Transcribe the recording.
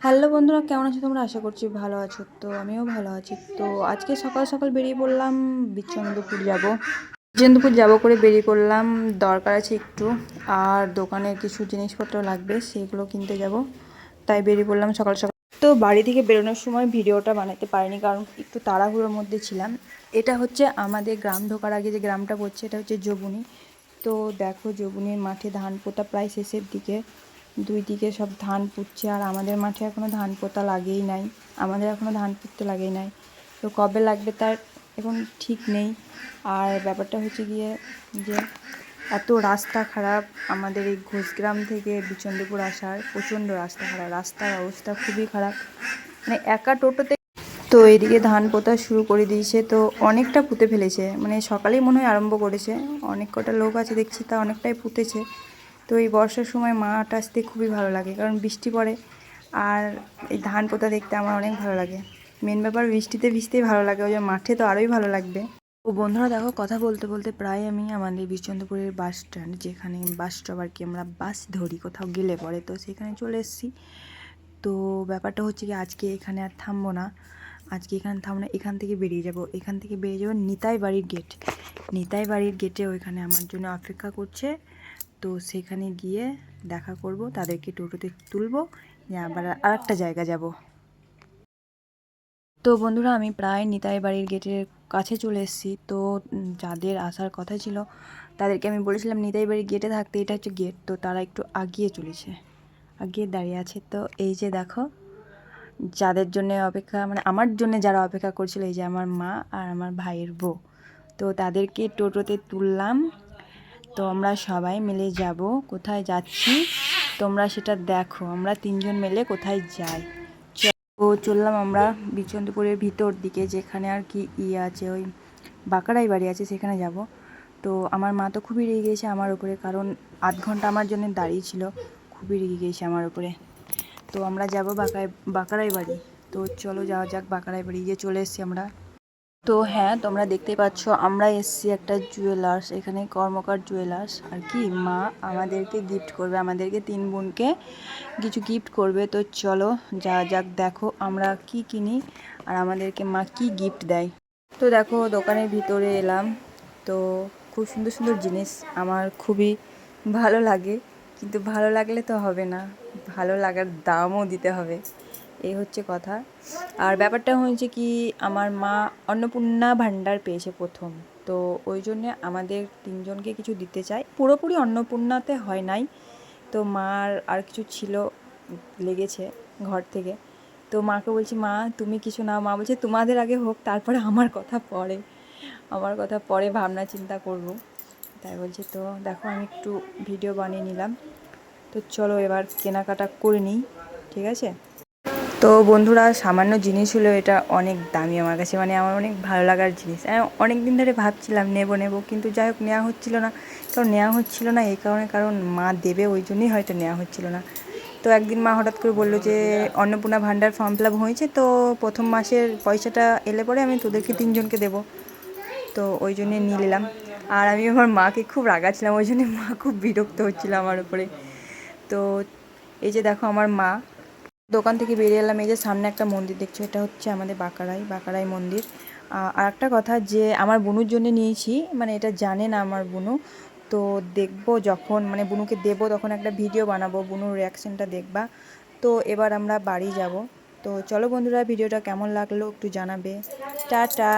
Hello বন্ধুরা, কেমন আছো তোমরা? আশা করছি ভালো আছো। তো আমিও ভালো আছি। তো আজকে সকাল সকাল বেরিয়ে পড়লাম, বিচন্দ্রপুর যাব। বিচন্দ্রপুর যাব করে বেরিয়ে পড়লাম, দরকার আছে একটু, আর দোকানের কিছু জিনিসপত্র লাগবে, সেগুলো কিনতে যাব। তাই বেরিয়ে পড়লাম সকাল সকাল। তো বাড়ি থেকে বেরোনোর সময় ভিডিওটা বানাতে পারিনি, কারণ একটু তাড়াহুড়োর মধ্যে ছিলাম। এটা হচ্ছে আমাদের গ্রাম ঢোকার আগে যে গ্রামটা পড়ছে, এটা হচ্ছে যোবুনি। তো দেখো, যোবুনির মাঠে ধান পোতা প্রায় শেষের দিকে, দুই দিকে সব ধান পুঁতছে, আর আমাদের মাঠে এখনও ধান পোতা লাগেই নাই। আমাদের এখনও ধান পুঁততে লাগেই নাই। তো কবে লাগবে তার এখন ঠিক নেই। আর ব্যাপারটা হচ্ছে গিয়ে যে এত রাস্তা খারাপ, আমাদের এই ঘোষগ্রাম থেকে বিচন্দ্রপুর আসার প্রচণ্ড রাস্তা খারাপ, রাস্তার অবস্থা খুবই খারাপ, মানে একা টোটোতে। তো এইদিকে ধান পোতা শুরু করে দিয়েছে, তো অনেকটা পুঁতে ফেলেছে, মানে সকালেই মনে হয় আরম্ভ করেছে। অনেক কটা লোক আছে দেখছি, তা অনেকটাই পুঁতেছে। তো এই বর্ষার সময় মাঠ আসতে খুবই ভালো লাগে, কারণ বৃষ্টি পড়ে, আর এই ধান পোতা দেখতে আমার অনেক ভালো লাগে। মেন ব্যাপার বৃষ্টিতে ভিজতেই ভালো লাগে, ওই যে মাঠে তো আরোই ভালো লাগবে। ও বন্ধুরা দেখো, কথা বলতে বলতে প্রায় আমি আমাদের বিচন্দ্রপুরের বাস স্ট্যান্ড, যেখানে বাস স্টপ আর কি, আমরা বাস ধরি কোথাও গেলে পরে, তো সেখানে চলে এসেছি। তো ব্যাপারটা হচ্ছে কি, আজকে এখানে আর থামবো না, আজকে এখানে থামবো না, এখান থেকে বেরিয়ে যাব। এখান থেকে বেরিয়ে যাবো নিতাই বাড়ির গেট। নিতাই বাড়ির গেটে ওইখানে আমার জন্য অপেক্ষা করছে। তো সেখানে গিয়ে দেখা করব, তাদেরকে টোটোতে তুলবো, আবার আরেকটা জায়গা যাব। তো বন্ধুরা, আমি প্রায় নিতাই বাড়ির গেটের কাছে চলে এসেছি। তো যাদের আসার কথা ছিল তাদেরকে আমি বলেছিলাম নিতাই বাড়ির গেটে থাকতে, এটা হচ্ছে গেট। তো তারা একটু আগিয়ে চলেছে, আগিয়ে দাঁড়িয়ে আছে। তো এই যে দেখো, যাদের জন্য অপেক্ষা, মানে আমার জন্য যারা অপেক্ষা করছিল, এই যে আমার মা আর আমার ভাইয়ের বউ। তো তাদেরকে টোটোতে তুললাম। তো আমরা সবাই মিলে যাব, কোথায় যাচ্ছি তোমরা সেটা দেখো, আমরা তিনজন মিলে কোথায় যাই। তো চললাম আমরা বিচন্দ্রপুরের ভিতর দিকে, যেখানে আর কি আছে, ওই বাঁকড়াই বাড়ি আছে, সেখানে যাব। তো আমার মা তো খুবই রেগে গিয়েছে আমার উপরে, কারণ আধ ঘন্টা আমার জন্য দাঁড়িয়ে ছিল, খুবই রেগে গিয়েছে আমার উপরে। তো আমরা যাব বাঁকড়াই বাড়ি। তো চলো যাওয়া যাক, বাঁকড়াই বাড়ি গিয়ে চলে এসেছি আমরা। তো হ্যাঁ, তোমরা দেখতেই পাচ্ছ আমরা এসছি একটা জুয়েলার্স, এখানে কর্মকার জুয়েলার্স আর কি। মা আমাদেরকে গিফট করবে, আমাদেরকে তিন বোনকে কিছু গিফট করবে। তো চলো যা যাক, দেখো আমরা কি কিনি আর আমাদেরকে মা কি গিফট দেয়। তো দেখো, দোকানের ভিতরে এলাম। তো খুব সুন্দর সুন্দর জিনিস, আমার খুবই ভালো লাগে, কিন্তু ভালো লাগলে তো হবে না, ভালো লাগার দামও দিতে হবে, এই হচ্ছে কথা। আর ব্যাপারটা হয়েছে কি, আমার মা অন্নপূর্ণা ভাণ্ডার পেয়েছে প্রথম। তো ওই জন্যে আমাদের তিনজনকে কিছু দিতে চাই, পুরোপুরি অন্নপূর্ণাতে হয় নাই। তো মার আর কিছু ছিল, লেগেছে ঘর থেকে। তো মাকে বলছি, মা তুমি কিছু নাও। মা বলছে তোমাদের আগে হোক, তারপরে আমার কথা পরে, আমার কথা পরে ভাবনা চিন্তা করব। তাই বলছে। তো দেখো, আমি একটু ভিডিও বানিয়ে নিলাম। তো চলো এবার কেনাকাটা করে নিই, ঠিক আছে। তো বন্ধুরা, সামান্য জিনিস হলেও এটা অনেক দামি আমার কাছে, মানে আমার অনেক ভালো লাগার জিনিস। অনেক দিন ধরে ভাবছিলাম নেব নেব, কিন্তু যাই হোক নেওয়া হচ্ছিল না। কারণ নেওয়া হচ্ছিল না এই কারণে, কারণ মা দেবে ওই জন্যই হয়তো নেওয়া হচ্ছিল না। তো একদিন মা হঠাৎ করে বললো যে অন্নপূর্ণা ভাণ্ডার ফর্ম ফিল আপ হয়েছে, তো প্রথম মাসের পয়সাটা এলে পরে আমি তোদেরকে তিনজনকে দেবো। তো ওই জন্যে নিয়ে নিলাম। আর আমি আমার মাকে খুব রাগাচ্ছিলাম, ওই জন্যে মা খুব বিরক্ত হচ্ছিল আমার উপরে। তো এই যে দেখো আমার মা, দোকান থেকে বেরিয়ে এলাম। এই যে সামনে একটা মন্দির দেখছো, এটা হচ্ছে আমাদের বাঁকড়াই মন্দির। আর একটা কথা, যে আমার বুনুর জন্য নিয়েছি, মানে এটা জানে না আমার বুনু। তো দেখবো যখন, মানে বুনুকে দেবো, তখন একটা ভিডিও বানাবো, বুনুর রিয়াকশানটা দেখবা। তো এবার আমরা বাড়ি যাব। তো চলো বন্ধুরা, ভিডিওটা কেমন লাগলো একটু জানাবে। টাটা।